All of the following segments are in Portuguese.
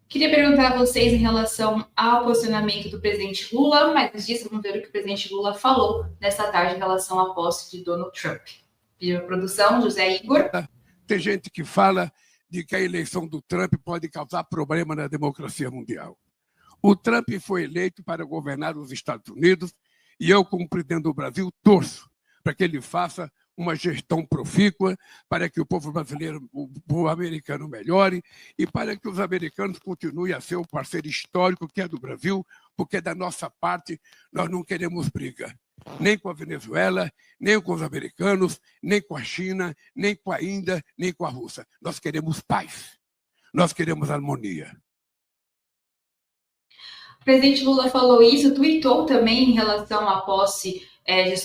Queria perguntar a vocês em relação ao posicionamento do presidente Lula, mas antes disso, vamos ver o que o presidente Lula falou nessa tarde em relação à posse de Donald Trump. Pediu a produção, José Igor. Tem gente que fala de que a eleição do Trump pode causar problema na democracia mundial. O Trump foi eleito para governar os Estados Unidos e eu, como presidente do Brasil, torço para que ele faça uma gestão profícua, para que o povo brasileiro, o povo americano melhore e para que os americanos continuem a ser o parceiro histórico que é do Brasil, porque da nossa parte nós não queremos briga, nem com a Venezuela, nem com os americanos, nem com a China, nem com a Índia, nem com a Rússia. Nós queremos paz, nós queremos harmonia. O presidente Lula falou isso, tweetou também em relação à posse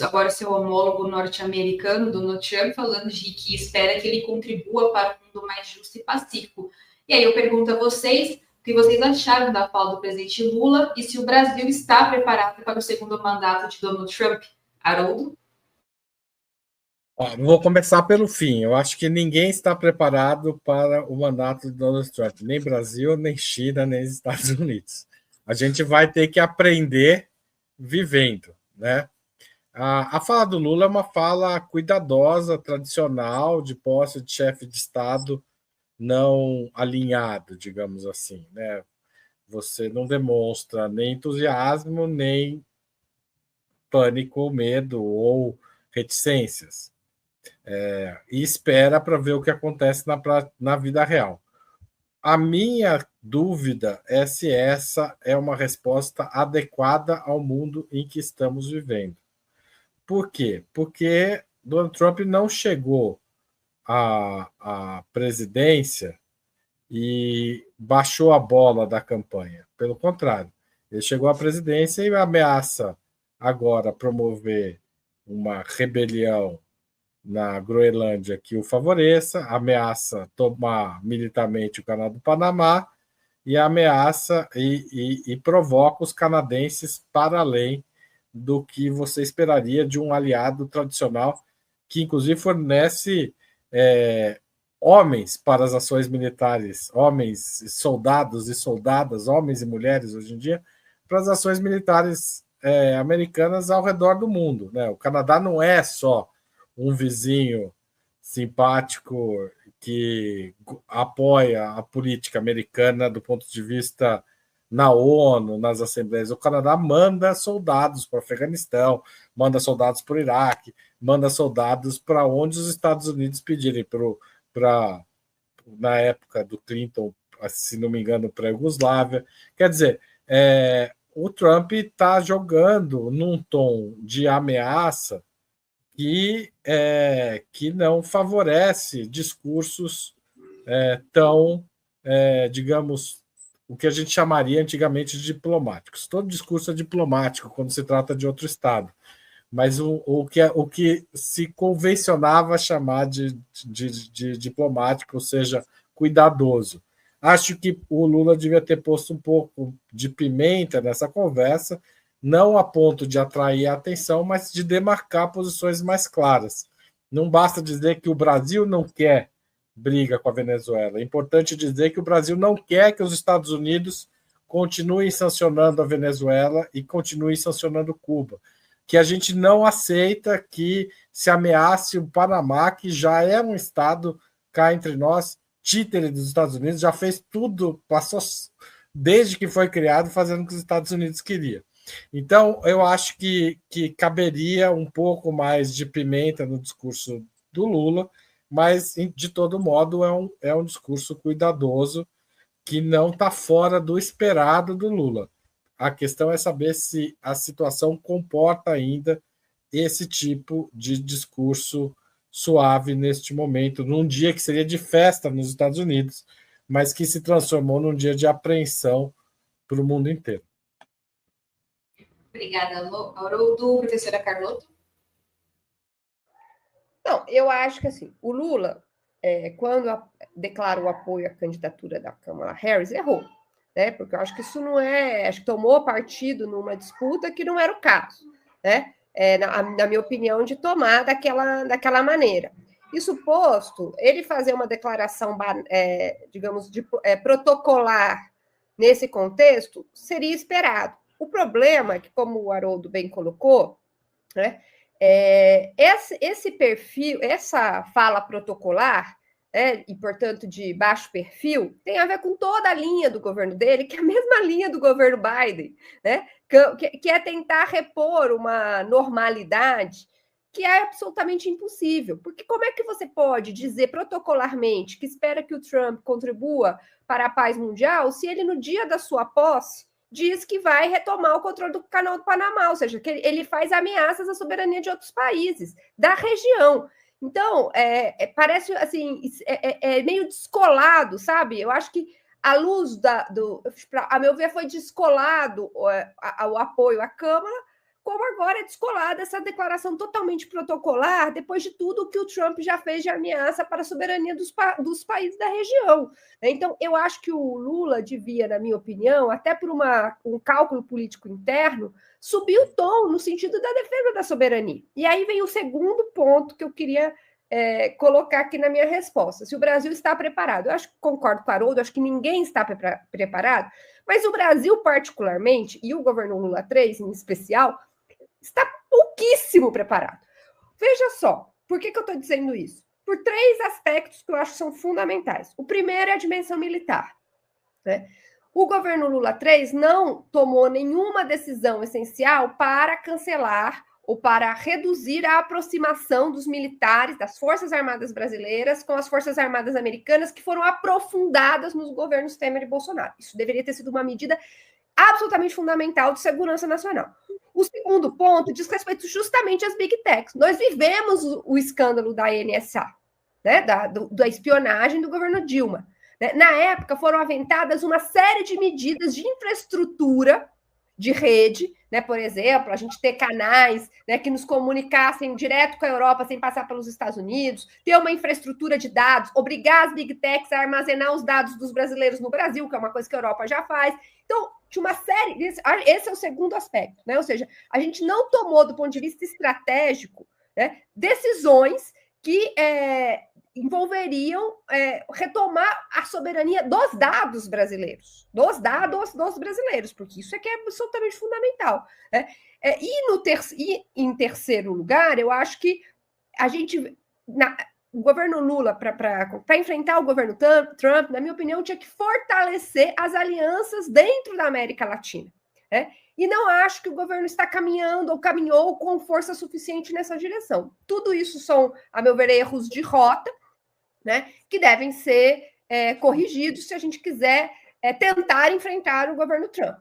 agora seu homólogo norte-americano, Donald Trump, falando de que espera que ele contribua para um mundo mais justo e pacífico. E aí eu pergunto a vocês, o que vocês acharam da fala do presidente Lula e se o Brasil está preparado para o segundo mandato de Donald Trump? Haroldo? Vou começar pelo fim. Eu acho que ninguém está preparado para o mandato de Donald Trump, nem Brasil, nem China, nem Estados Unidos. A gente vai ter que aprender vivendo, né? A fala do Lula é uma fala cuidadosa, tradicional, de posse de chefe de Estado não alinhado, digamos assim, né? Você não demonstra nem entusiasmo, nem pânico, medo ou reticências. E espera para ver o que acontece na vida real. A minha dúvida é se essa é uma resposta adequada ao mundo em que estamos vivendo. Por quê? Porque Donald Trump não chegou à presidência e baixou a bola da campanha. Pelo contrário, ele chegou à presidência e ameaça agora promover uma rebelião na Groenlândia que o favoreça, ameaça tomar militarmente o Canal do Panamá e ameaça e provoca os canadenses para além do que você esperaria de um aliado tradicional que, inclusive, fornece homens para as ações militares, homens, soldados e soldadas, homens e mulheres, hoje em dia, para as ações militares americanas ao redor do mundo, né? O Canadá não é só um vizinho simpático que apoia a política americana do ponto de vista na ONU, nas assembleias. O Canadá manda soldados para o Afeganistão, manda soldados para o Iraque, manda soldados para onde os Estados Unidos pedirem, na época do Clinton, se não me engano, para a Iugoslávia. Quer dizer, o Trump está jogando num tom de ameaça que não favorece discursos tão, digamos, o que a gente chamaria antigamente de diplomáticos. Todo discurso é diplomático quando se trata de outro Estado, mas o que se convencionava chamar de diplomático, ou seja, cuidadoso. Acho que o Lula devia ter posto um pouco de pimenta nessa conversa, não a ponto de atrair a atenção, mas de demarcar posições mais claras. Não basta dizer que o Brasil não quer briga com a Venezuela. É importante dizer que o Brasil não quer que os Estados Unidos continuem sancionando a Venezuela e continuem sancionando Cuba. Que a gente não aceita que se ameace o Panamá, que já é um Estado, cá entre nós, títere dos Estados Unidos, já fez tudo, passou desde que foi criado, fazendo o que os Estados Unidos queriam. Então, eu acho que caberia um pouco mais de pimenta no discurso do Lula, mas, de todo modo, é um discurso cuidadoso que não está fora do esperado do Lula. A questão é saber se a situação comporta ainda esse tipo de discurso suave neste momento, num dia que seria de festa nos Estados Unidos, mas que se transformou num dia de apreensão para o mundo inteiro. Obrigada, Haroldo. Professora Carlotto? Não, eu acho que assim, o Lula, quando declara o apoio à candidatura da Kamala Harris, errou, né? Porque eu acho que isso não é. Acho que tomou partido numa disputa que não era o caso, né? Na minha opinião, de tomar daquela maneira. Isso posto, ele fazer uma declaração, digamos, protocolar nesse contexto, seria esperado. O problema é que, como o Haroldo bem colocou, né, esse perfil, essa fala protocolar, e, portanto, de baixo perfil, tem a ver com toda a linha do governo dele, que é a mesma linha do governo Biden, né, que é tentar repor uma normalidade que é absolutamente impossível. Porque como é que você pode dizer protocolarmente que espera que o Trump contribua para a paz mundial se ele, no dia da sua posse, diz que vai retomar o controle do Canal do Panamá, ou seja, que ele faz ameaças à soberania de outros países, da região. Então, parece assim, meio descolado, sabe? Eu acho que à luz a meu ver, foi descolado o apoio à Câmara, como agora é descolada essa declaração totalmente protocolar, depois de tudo que o Trump já fez de ameaça para a soberania dos países da região. Então, eu acho que o Lula devia, na minha opinião, até por um cálculo político interno, subir o tom no sentido da defesa da soberania. E aí vem o segundo ponto que eu queria colocar aqui na minha resposta. Se o Brasil está preparado, eu acho que concordo com o Haroldo, acho que ninguém está preparado, mas o Brasil particularmente, e o governo Lula 3 em especial, está pouquíssimo preparado. Veja só, por que eu estou dizendo isso? Por 3 aspectos que eu acho que são fundamentais. O primeiro é a dimensão militar, né? O governo Lula 3 não tomou nenhuma decisão essencial para cancelar ou para reduzir a aproximação dos militares das Forças Armadas brasileiras com as Forças Armadas americanas, que foram aprofundadas nos governos Temer e Bolsonaro. Isso deveria ter sido uma medida absolutamente fundamental de segurança nacional. O segundo ponto diz respeito justamente às Big Techs. Nós vivemos o escândalo da NSA, né, da espionagem do governo Dilma. Na época, foram aventadas uma série de medidas de infraestrutura de rede, né? Por exemplo, a gente ter canais, né, que nos comunicassem direto com a Europa sem passar pelos Estados Unidos, ter uma infraestrutura de dados, obrigar as Big Techs a armazenar os dados dos brasileiros no Brasil, que é uma coisa que a Europa já faz. Então, tinha uma série... Esse é o segundo aspecto, né? Ou seja, a gente não tomou, do ponto de vista estratégico, né, decisões que envolveriam retomar a soberania dos dados brasileiros, porque isso é que é absolutamente fundamental, né? E em terceiro lugar, eu acho que a gente, o governo Lula, para enfrentar o governo Trump, na minha opinião, tinha que fortalecer as alianças dentro da América Latina, né? E não acho que o governo está caminhando ou caminhou com força suficiente nessa direção. Tudo isso são, a meu ver, erros de rota, né, que devem ser corrigidos se a gente quiser tentar enfrentar o governo Trump.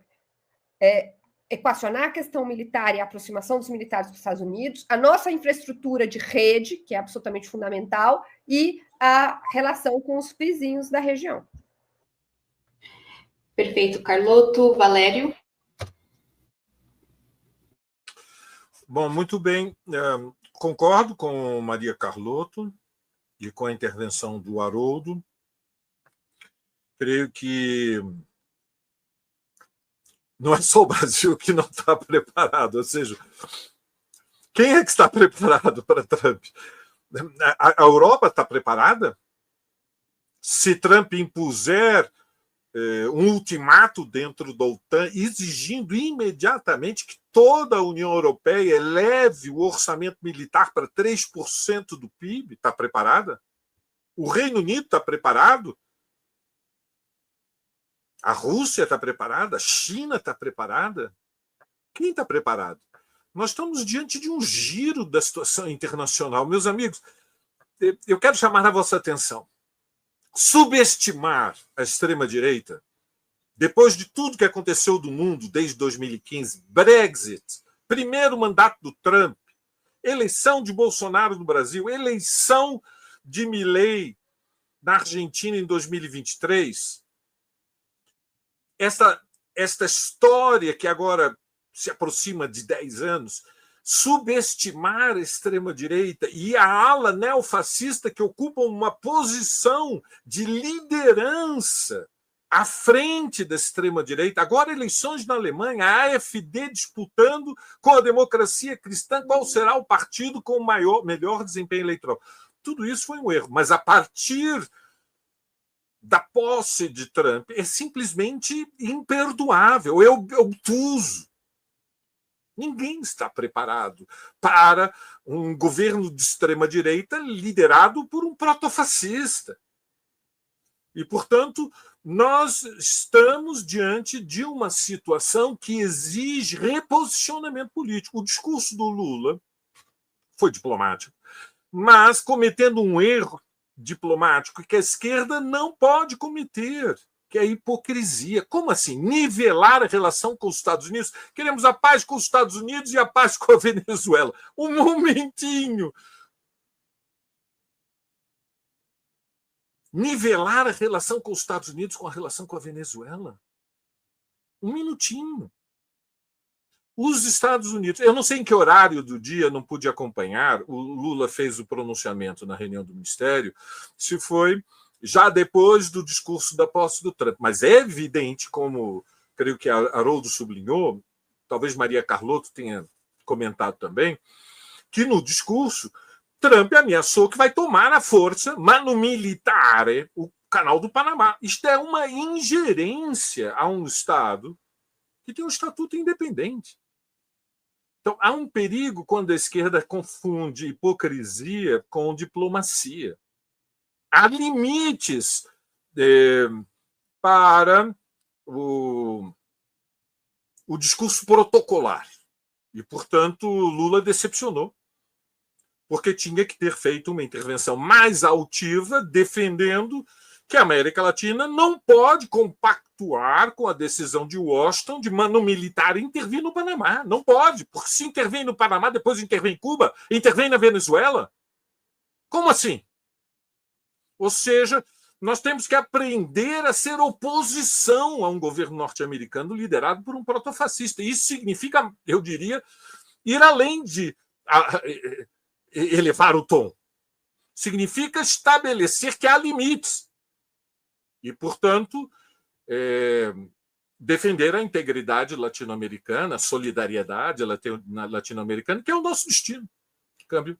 Equacionar a questão militar e a aproximação dos militares dos Estados Unidos, a nossa infraestrutura de rede, que é absolutamente fundamental, e a relação com os vizinhos da região. Perfeito. Carlotto, Valério? Bom, muito bem. Concordo com Maria Carlotto e com a intervenção do Haroldo. Creio que não é só o Brasil que não está preparado, ou seja, quem é que está preparado para Trump? A Europa está preparada? Se Trump impuser um ultimato dentro da OTAN, exigindo imediatamente que toda a União Europeia eleve o orçamento militar para 3% do PIB, está preparada? O Reino Unido está preparado? A Rússia está preparada? A China está preparada? Quem está preparado? Nós estamos diante de um giro da situação internacional. Meus amigos, eu quero chamar a vossa atenção. Subestimar a extrema-direita, depois de tudo que aconteceu do mundo desde 2015, Brexit, primeiro mandato do Trump, eleição de Bolsonaro no Brasil, eleição de Milei na Argentina em 2023, esta história que agora se aproxima de 10 anos, subestimar a extrema-direita e a ala neofascista que ocupam uma posição de liderança à frente da extrema-direita. Agora, eleições na Alemanha, a AfD disputando com a democracia cristã qual será o partido com o melhor desempenho eleitoral. Tudo isso foi um erro, mas a partir da posse de Trump é simplesmente imperdoável, é obtuso. Ninguém está preparado para um governo de extrema-direita liderado por um protofascista. E, portanto, nós estamos diante de uma situação que exige reposicionamento político. O discurso do Lula foi diplomático, mas cometendo um erro diplomático que a esquerda não pode cometer, que é a hipocrisia. Como assim? Nivelar a relação com os Estados Unidos? Queremos a paz com os Estados Unidos e a paz com a Venezuela. Um momentinho. Nivelar a relação com os Estados Unidos com a relação com a Venezuela? Um minutinho. Os Estados Unidos, eu não sei em que horário do dia, não pude acompanhar, o Lula fez o pronunciamento na reunião do Ministério, se foi já depois do discurso da posse do Trump. Mas é evidente, como creio que a Haroldo sublinhou, talvez Maria Carlotto tenha comentado também, que no discurso Trump ameaçou que vai tomar a força manu militare o Canal do Panamá. Isto é uma ingerência a um Estado que tem um estatuto independente. Então, há um perigo quando a esquerda confunde hipocrisia com diplomacia. Há limites para o discurso protocolar. E, portanto, Lula decepcionou, porque tinha que ter feito uma intervenção mais altiva, defendendo que a América Latina não pode compactuar com a decisão de Washington de manu militar intervir no Panamá. Não pode, porque se intervém no Panamá, depois intervém em Cuba, intervém na Venezuela. Como assim? Ou seja, nós temos que aprender a ser oposição a um governo norte-americano liderado por um protofascista. Isso significa, eu diria, ir além de elevar o tom. Significa estabelecer que há limites. E, portanto, defender a integridade latino-americana, a solidariedade latino-americana, que é o nosso destino. Câmbio.